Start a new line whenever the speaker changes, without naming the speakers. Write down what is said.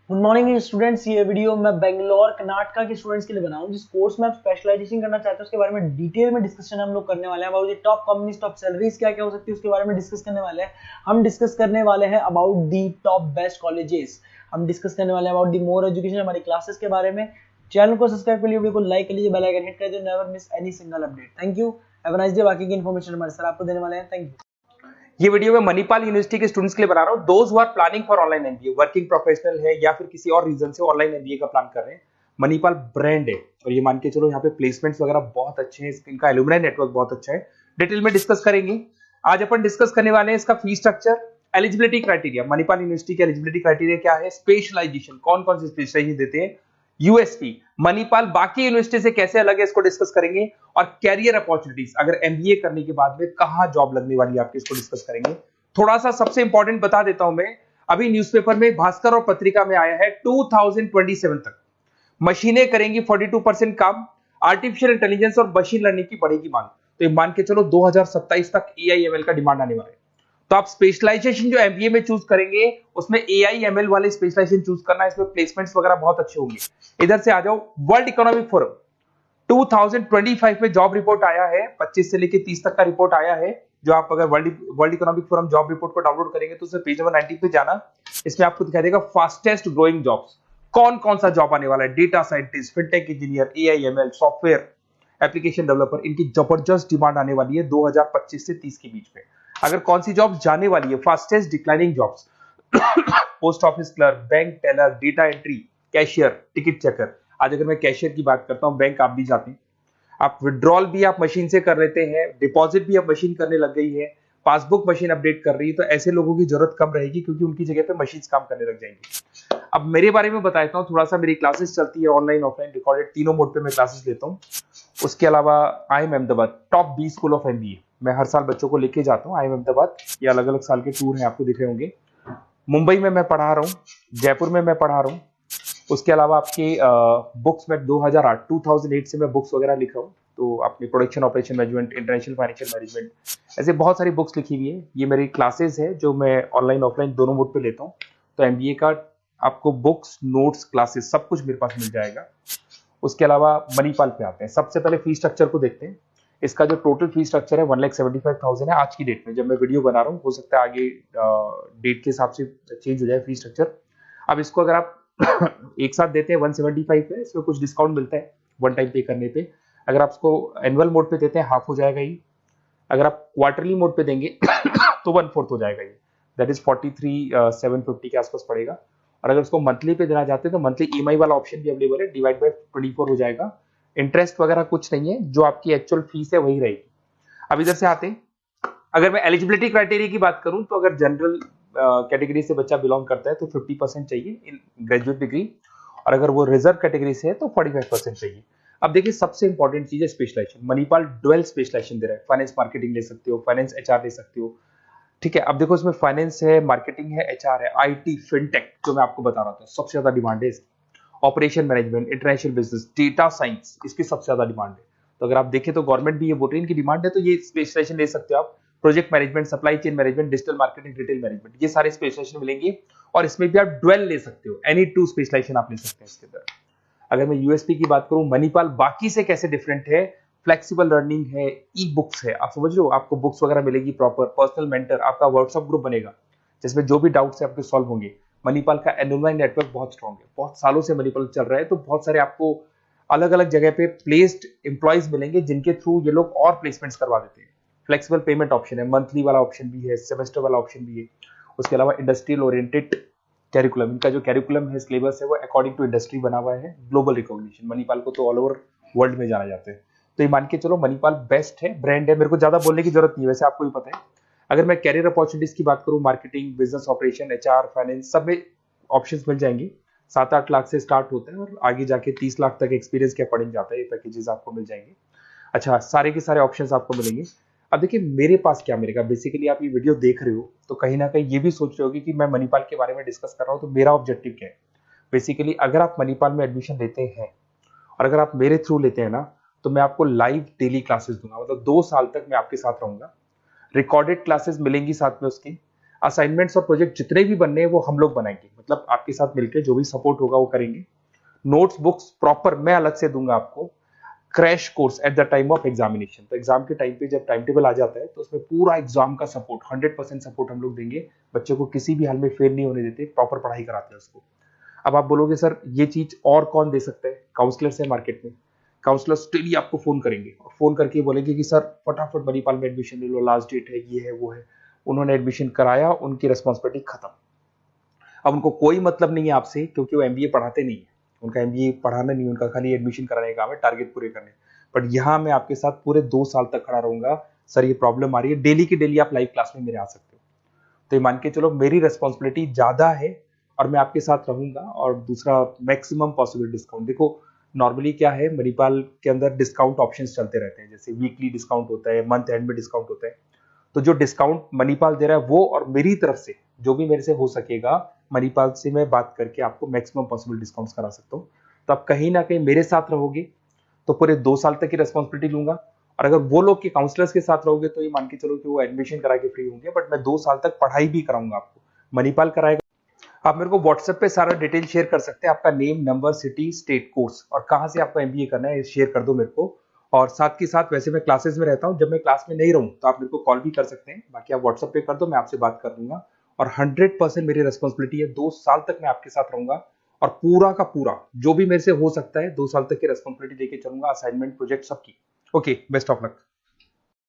Good morning students. ये video मैं बेंगलोर कर्नाटका के स्टूडेंट्स के लिए बनाऊं जिस कोर्स में आप स्पेशलाइजेशन करना चाहते हैं उसके बारे में डिटेल में डिस्कशन हम लोग करने वाले हैं। About the top companies, top salaries क्या क्या हो सकती है उसके बारे में डिस्कस करने वाले हैं। हम डिस्कस करने वाले हैं about the top best colleges. हम डिस्कस करने वाले हैं अबाउट दी मोर एजुकेशन, हमारी क्लासेस के बारे में। चैनल को सब्सक्राइब कर लीजिए, वीडियो को लाइक कर लीजिए, बेल आइकन हिट कर दीजिए, never miss any single update. Thank you, have a nice day. बाकी की इन्फॉर्मेशन हमारे सर आपको देने वाले हैं। Thank you.
ये वीडियो मैं मणिपाल यूनिवर्सिटी के स्टूडेंट्स के लिए बना रहा हूं। Those who are planning for online MBA, working professional है या फिर किसी और रीजन से ऑनलाइन एमबीए का प्लान कर रहे हैं। मणिपाल ब्रांड है और ये मान के चलो यहाँ पे प्लेसमेंट्स वगैरह बहुत अच्छे हैं, इनका एलुमनाई नेटवर्क बहुत अच्छा है। डिटेल में डिस्कस करेंगे। आज अपन डिस्कस करने वाले हैं इसका fee structure, eligibility criteria, Manipal university के एलिजिबिलिटी क्राइटेरिया क्या है, स्पेशलाइजेशन कौन कौन से स्पेशलाइजेशन देते हैं, यूएसपी मणिपाल बाकी यूनिवर्सिटी से कैसे अलग है इसको डिस्कस करेंगे, और कैरियर अपॉर्चुनिटीज अगर एमबीए करने के बाद में कहां जॉब लगने वाली है आपकी, इसको डिस्कस करेंगे। थोड़ा सा सबसे इंपॉर्टेंट बता देता हूं मैं, अभी न्यूज़पेपर में भास्कर और पत्रिका में आया है 2027 तक मशीनें करेंगी 42% काम, आर्टिफिशियल इंटेलिजेंस और मशीन लर्निंग की बढ़ेगी मांग। तो ये मान के चलो 2027 तक एआईएमएल का डिमांड आने वाला है। तो आप स्पेशलाइजेशन जो एमबीए में चूज करेंगे उसमें एआईएमएल वाले स्पेशलाइजेशन चूज करना, इसमें प्लेसमेंट्स वगैरह बहुत अच्छे होंगे। इधर से आ जाओ, वर्ल्ड इकोनॉमिक फोरम 2025 में जॉब रिपोर्ट आया है, 25 से लेके 30 तक का रिपोर्ट आया है। जो आप अगर world economic forum job report को डाउनलोड करेंगे तो उसमें पेज नंबर 90 पे जाना, इसमें आपको दिखाई देगा फास्टेस्ट ग्रोइंग जॉब्स, कौन कौन सा जॉब आने वाला है। Data scientist, fintech engineer, AIML, software application developer, इनकी जबरदस्त डिमांड आने वाली है 2025 से 30 के बीच में। अगर कौन सी जॉब जाने वाली है, fastest declining jobs, post office clerk, bank teller, data entry, cashier, ticket checker. आज अगर मैं कैशियर की बात करता हूं, बैंक आप भी जाते हैं, आप विड्रॉल भी आप मशीन से कर लेते हैं, डिपॉजिट भी अब मशीन करने लग गई है, पासबुक मशीन अपडेट कर रही है, तो ऐसे लोगों की जरूरत कम रहेगी क्योंकि उनकी जगह पे मशीन काम करने लग जाएंगी। अब मेरे बारे में बताता हूँ थोड़ा सा, मेरी क्लासेस चलती है ऑनलाइन ऑफलाइन रिकॉर्डेड, तीनों मोड पे मैं क्लासेस लेता हूँ। उसके अलावा I am Ahmedabad top 20 school of MBA, मैं हर साल बच्चों को लेके जाता हूँ आई एम अहमदाबाद। ये अलग अलग साल के टूर हैं, आपको दिख रहे होंगे। मुंबई में मैं पढ़ा रहा हूँ, जयपुर में मैं पढ़ा रहा हूँ। उसके अलावा आपके बुक्स में 2008 से मैं बुक्स वगैरह लिख रहा हूँ, तो अपनी production operation management, international financial management, ऐसे बहुत सारी बुक्स लिखी हुई है। ये मेरी क्लासेस है जो मैं ऑनलाइन ऑफलाइन दोनों मोड पे लेता हूँ। तो एमबीए का आपको बुक्स, नोट्स, क्लासेस सब कुछ मेरे पास मिल जाएगा। उसके अलावा मणिपाल पे आते हैं। सबसे पहले फी स्ट्रक्चर को देखते हैं। इसका जो टोटल फी स्ट्रक्चर है 1,75,000 है आज की डेट में, जब मैं वीडियो बना रहा हूँ। हो सकता है आगे डेट के हिसाब से चेंज हो जाए फी स्ट्रक्चर। अब इसको अगर आप एक साथ देते हैं 175 है, इसमें कुछ डिस्काउंट मिलता है वन टाइम पे करने पे। अगर आप इसको एनुअल मोड पे देते हैं हाफ हो जाएगा ये। अगर आप क्वार्टरली मोड पे देंगे तो 1/4 हो जाएगा ये, दैट इज 43,750 के आसपास पड़ेगा। और अगर उसको मंथली पे देना चाहते हैं तो मंथली ईएमआई वाला ऑप्शन भी अवेलेबल है, डिवाइड बाय 24 हो जाएगा। इंटरेस्ट वगैरह कुछ नहीं है, जो आपकी एक्चुअल फीस है वही रहेगी। अब इधर से आते हैं, अगर मैं एलिजिबिलिटी क्राइटेरिया की बात करूं तो अगर जनरल कैटेगरी से बच्चा बिलोंग करता है तो 50% चाहिए इन ग्रेजुएट डिग्री, और अगर वो रिजर्व कैटेगरी से है तो 45% चाहिए। अब देखिए, सबसे इंपॉर्टेंट चीज है स्पेशलाइजेशन। मणिपाल डुअल स्पेशलाइजेशन दे रहा है, फाइनेंस मार्केटिंग ले सकते हो, फाइनेंस एचआर ले सकते हो, ठीक है। अब देखो, इसमें फाइनेंस है, मार्केटिंग है, एचआर है, आईटी, फिनटेक, जो मैं आपको बता रहा था सबसे ज्यादा डिमांड है इसकी। Operation management, international business, data science, इसकी सबसे ज्यादा डिमांड है। तो अगर आप देखें तो गवर्नमेंट भी ये बोल रही है इनकी डिमांड है, तो ये स्पेशलाइजेशन ले सकते हो आप। Project management, supply chain management, digital marketing, retail management, ये सारे स्पेशलाइजेशन मिलेंगे। और इसमें भी आप डुअल ले सकते हो, एनी टू स्पेशलाइजेशन आप ले सकते हैं इसके अंदर। अगर मैं यूएसपी की बात करूं, मणिपाल बाकी से कैसे डिफरेंट है, फ्लेक्सिबल लर्निंग है, ई बुक्स है, आप समझ रहे हो, आपको बुक्स वगैरह मिलेगी प्रॉपर, पर्सनल मेंटर, आपका व्हाट्सएप ग्रुप बनेगा जिसमें जो भी डाउट्स है आपके सॉल्व होंगे। मणिपाल का एलुमनाई नेटवर्क बहुत स्ट्रॉन्ग है, बहुत सालों से मणिपाल चल रहा है, तो बहुत सारे आपको अलग अलग जगह पे प्लेस्ड एम्प्लॉयज मिलेंगे जिनके थ्रू ये लोग और प्लेसमेंट्स करवा देते हैं। फ्लेक्सिबल पेमेंट ऑप्शन है, मंथली वाला ऑप्शन भी है, सेमेस्टर वाला ऑप्शन भी है। उसके अलावा इंडस्ट्रियल ओरिएंटेड कैरिकुलम, इनका जो कैरिकुलम है, सिलेबस है, वो अकॉर्डिंग टू इंडस्ट्री बना हुआ है। ग्लोबल रिकॉग्निशन, मणिपाल को तो ऑल ओवर वर्ल्ड में जाना जाता है। तो ये मान के चलो मणिपाल बेस्ट है, ब्रांड है, मेरे को ज्यादा बोलने की जरूरत नहीं है, वैसे आपको भी पता है। अगर मैं कैरियर अपॉर्चुनिटीज की बात करूं, marketing, business operation, HR, finance, सब में ऑप्शंस मिल जाएंगे। 7-8 लाख से स्टार्ट होता है और आगे जाके 30 लाख तक एक्सपीरियंस के अकॉर्डिंग जाता है, ये पैकेजेस आपको मिल जाएंगे। अच्छा, सारे के सारे ऑप्शंस आपको मिलेंगे। अब देखिए मेरे पास क्या मिलेगा, बेसिकली आप ये वीडियो देख रहे हो तो कहीं ना कहीं ये भी सोच रहे होगे कि मैं मणिपाल के बारे में डिस्कस कर रहा हूँ, तो मेरा ऑब्जेक्टिव क्या है। बेसिकली अगर आप मणिपाल में एडमिशन लेते हैं और अगर आप मेरे थ्रू लेते हैं ना, तो मैं आपको लाइव डेली क्लासेस दूंगा, मतलब 2 साल तक मैं आपके साथ रहूंगा। रिकॉर्डेड क्लासेस मिलेंगी साथ में उसकी, असाइनमेंट्स और प्रोजेक्ट जितने भी बनने हैं वो हम लोग बनाएंगे, मतलब आपके साथ मिलकर जो भी सपोर्ट होगा वो करेंगे। नोट्स बुक्स प्रॉपर मैं अलग से दूंगा आपको। Crash course at the time of examination, तो एग्जाम के टाइम पे जब टाइम टेबल आ जाता है तो उसमें पूरा एग्जाम का सपोर्ट 100% सपोर्ट हम लोग देंगे। बच्चे को किसी भी हाल में फेल नहीं होने देते, प्रॉपर पढ़ाई कराते हैं उसको। अब आप बोलोगे सर ये चीज और कौन दे सकता है? काउंसलर्स है मार्केट में, काउंसलर्स डेली आपको फोन करेंगे और फोन करके बोलेंगे कि सर फटाफट मणिपाल में एडमिशन ले लो, लास्ट डेट है, ये है वो है। उन्होंने एडमिशन कराया, उनकी रिस्पॉन्सिबिलिटी खत्म। अब उनको कोई मतलब नहीं है आपसे, क्योंकि वो एमबीए पढ़ाते नहीं है, उनका एमबीए पढ़ाना नहीं, उनका खाली एडमिशन कराने का काम है, टारगेट पूरे करने। बट यहाँ मैं आपके साथ पूरे 2 साल तक खड़ा रहूंगा। सर ये प्रॉब्लम आ रही है, डेली की डेली आप लाइव क्लास में मेरे आ सकते हो। तो ये मान के चलो मेरी रेस्पॉन्सिबिलिटी ज्यादा है और मैं आपके साथ रहूंगा। और दूसरा, मैक्सिमम पॉसिबल डिस्काउंट। देखो नॉर्मली क्या है, मणिपाल के अंदर डिस्काउंट ऑप्शंस चलते रहते हैं, जैसे वीकली डिस्काउंट होता है, मंथ एंड में डिस्काउंट होता है। तो जो डिस्काउंट मणिपाल दे रहा है वो, और मेरी तरफ से जो भी मेरे से हो सकेगा, मणिपाल से मैं बात करके आपको मैक्सिमम पॉसिबल डिस्काउंट्स करा सकता हूँ। तो आप कहीं ना कहीं मेरे साथ रहोगे तो पूरे 2 साल तक की रेस्पॉन्सिबिलिटी लूंगा। और अगर वो लोग के काउंसलर्स के साथ रहोगे तो ये मान के चलो कि वो एडमिशन करा के फ्री होंगे, बट मैं 2 साल तक पढ़ाई भी कराऊंगा आपको, मणिपाल कराएगा। आप मेरे को व्हाट्सएप पे सारा डिटेल शेयर कर सकते हैं, आपका name, number, city, state, course और कहाँ से आपको एमबीए करना है शेयर कर दो मेरे को। और साथ के साथ वैसे मैं क्लासेस में रहता हूँ, जब मैं क्लास में नहीं रहूँ तो आप मेरे को कॉल भी कर सकते हैं, बाकी आप व्हाट्सएप पे कर दो, मैं आपसे बात कर लूंगा। और 100% मेरी रेस्पॉन्सिबिलिटी है, 2 साल तक मैं आपके साथ रहूंगा और पूरा का पूरा जो भी मेरे से हो सकता है 2 साल तक की रेस्पॉन्सिबिलिटी लेके चलूंगा, असाइनमेंट, प्रोजेक्ट सबकी। Okay, best of luck.